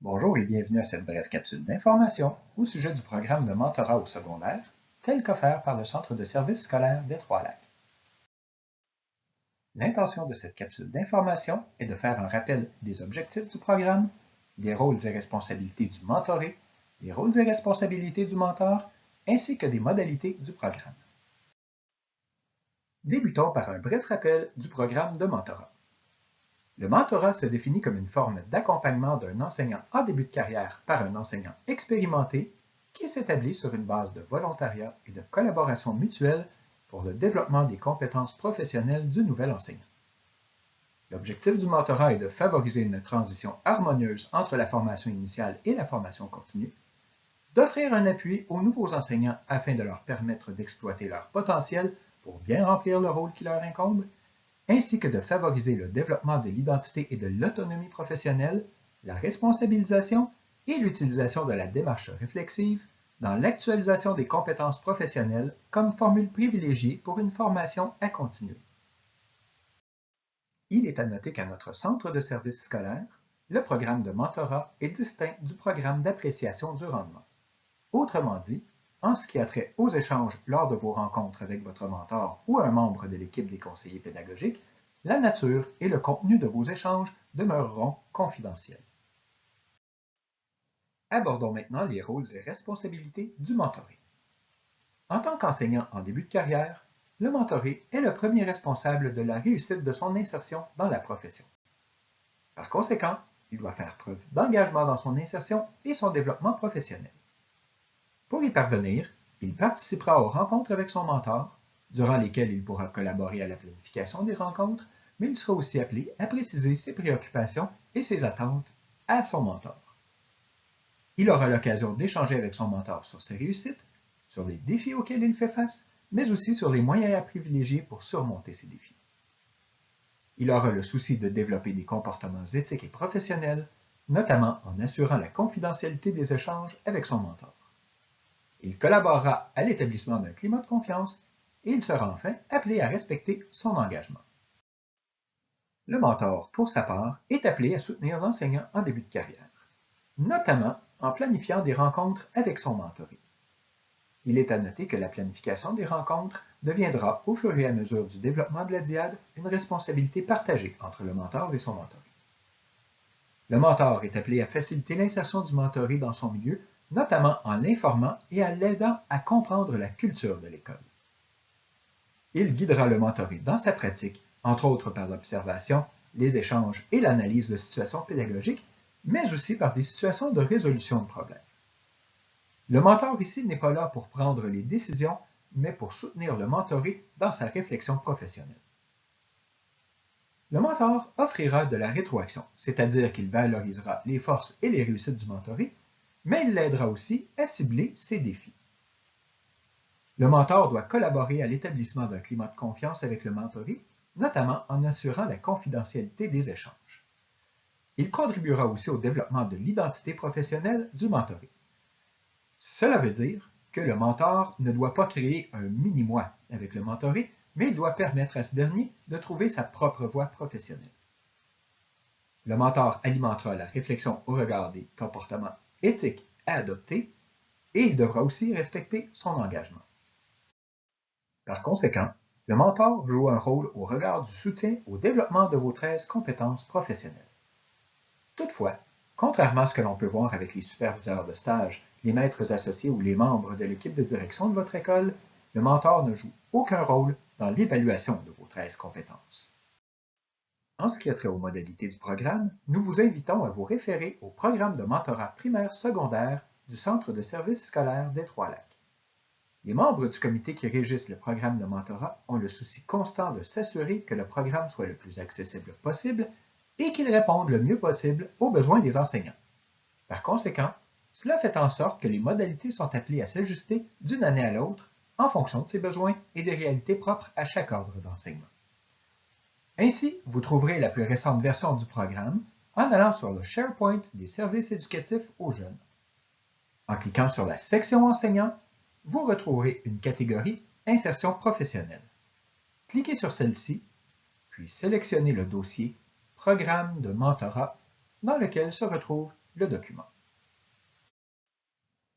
Bonjour et bienvenue à cette brève capsule d'information au sujet du programme de mentorat au secondaire, tel qu'offert par le Centre de services scolaires des Trois-Lacs. L'intention de cette capsule d'information est de faire un rappel des objectifs du programme, des rôles et responsabilités du mentoré, des rôles et responsabilités du mentor, ainsi que des modalités du programme. Débutons par un bref rappel du programme de mentorat. Le mentorat se définit comme une forme d'accompagnement d'un enseignant en début de carrière par un enseignant expérimenté qui s'établit sur une base de volontariat et de collaboration mutuelle pour le développement des compétences professionnelles du nouvel enseignant. L'objectif du mentorat est de favoriser une transition harmonieuse entre la formation initiale et la formation continue, d'offrir un appui aux nouveaux enseignants afin de leur permettre d'exploiter leur potentiel pour bien remplir le rôle qui leur incombe, ainsi que de favoriser le développement de l'identité et de l'autonomie professionnelle, la responsabilisation et l'utilisation de la démarche réflexive dans l'actualisation des compétences professionnelles comme formule privilégiée pour une formation à continuer. Il est à noter qu'à notre centre de services scolaires, le programme de mentorat est distinct du programme d'appréciation du rendement. Autrement dit, en ce qui a trait aux échanges lors de vos rencontres avec votre mentor ou un membre de l'équipe des conseillers pédagogiques, la nature et le contenu de vos échanges demeureront confidentiels. Abordons maintenant les rôles et responsabilités du mentoré. En tant qu'enseignant en début de carrière, le mentoré est le premier responsable de la réussite de son insertion dans la profession. Par conséquent, il doit faire preuve d'engagement dans son insertion et son développement professionnel. Pour y parvenir, il participera aux rencontres avec son mentor, durant lesquelles il pourra collaborer à la planification des rencontres, mais il sera aussi appelé à préciser ses préoccupations et ses attentes à son mentor. Il aura l'occasion d'échanger avec son mentor sur ses réussites, sur les défis auxquels il fait face, mais aussi sur les moyens à privilégier pour surmonter ces défis. Il aura le souci de développer des comportements éthiques et professionnels, notamment en assurant la confidentialité des échanges avec son mentor. Il collaborera à l'établissement d'un climat de confiance et il sera enfin appelé à respecter son engagement. Le mentor, pour sa part, est appelé à soutenir l'enseignant en début de carrière, notamment en planifiant des rencontres avec son mentoré. Il est à noter que la planification des rencontres deviendra, au fur et à mesure du développement de la dyade, une responsabilité partagée entre le mentor et son mentoré. Le mentor est appelé à faciliter l'insertion du mentoré dans son milieu, notamment en l'informant et en l'aidant à comprendre la culture de l'école. Il guidera le mentoré dans sa pratique, entre autres par l'observation, les échanges et l'analyse de situations pédagogiques, mais aussi par des situations de résolution de problèmes. Le mentor ici n'est pas là pour prendre les décisions, mais pour soutenir le mentoré dans sa réflexion professionnelle. Le mentor offrira de la rétroaction, c'est-à-dire qu'il valorisera les forces et les réussites du mentoré, mais il l'aidera aussi à cibler ses défis. Le mentor doit collaborer à l'établissement d'un climat de confiance avec le mentoré, notamment en assurant la confidentialité des échanges. Il contribuera aussi au développement de l'identité professionnelle du mentoré. Cela veut dire que le mentor ne doit pas créer un mini-moi avec le mentoré, mais il doit permettre à ce dernier de trouver sa propre voie professionnelle. Le mentor alimentera la réflexion au regard des comportements éthiques à adopter et il devra aussi respecter son engagement. Par conséquent, le mentor joue un rôle au regard du soutien au développement de vos 13 compétences professionnelles. Toutefois, contrairement à ce que l'on peut voir avec les superviseurs de stage, les maîtres associés ou les membres de l'équipe de direction de votre école, le mentor ne joue aucun rôle dans l'évaluation de vos 13 compétences. En ce qui a trait aux modalités du programme, nous vous invitons à vous référer au programme de mentorat primaire-secondaire du Centre de services scolaires des Trois-Lacs. Les membres du comité qui régissent le programme de mentorat ont le souci constant de s'assurer que le programme soit le plus accessible possible et qu'il réponde le mieux possible aux besoins des enseignants. Par conséquent, cela fait en sorte que les modalités sont appelées à s'ajuster d'une année à l'autre en fonction de ces besoins et des réalités propres à chaque ordre d'enseignement. Ainsi, vous trouverez la plus récente version du programme en allant sur le SharePoint des services éducatifs aux jeunes. En cliquant sur la section enseignants, vous retrouverez une catégorie Insertion professionnelle. Cliquez sur celle-ci, puis sélectionnez le dossier Programme de mentorat dans lequel se retrouvent le document.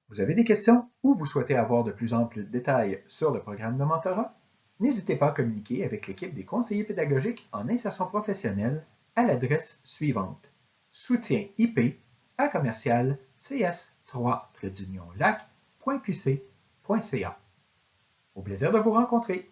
Vous avez des questions ou vous souhaitez avoir de plus amples détails sur le programme de mentorat? N'hésitez pas à communiquer avec l'équipe des conseillers pédagogiques en insertion professionnelle à l'adresse suivante: soutien-ip@cs3-lac.qc.ca. Au plaisir de vous rencontrer!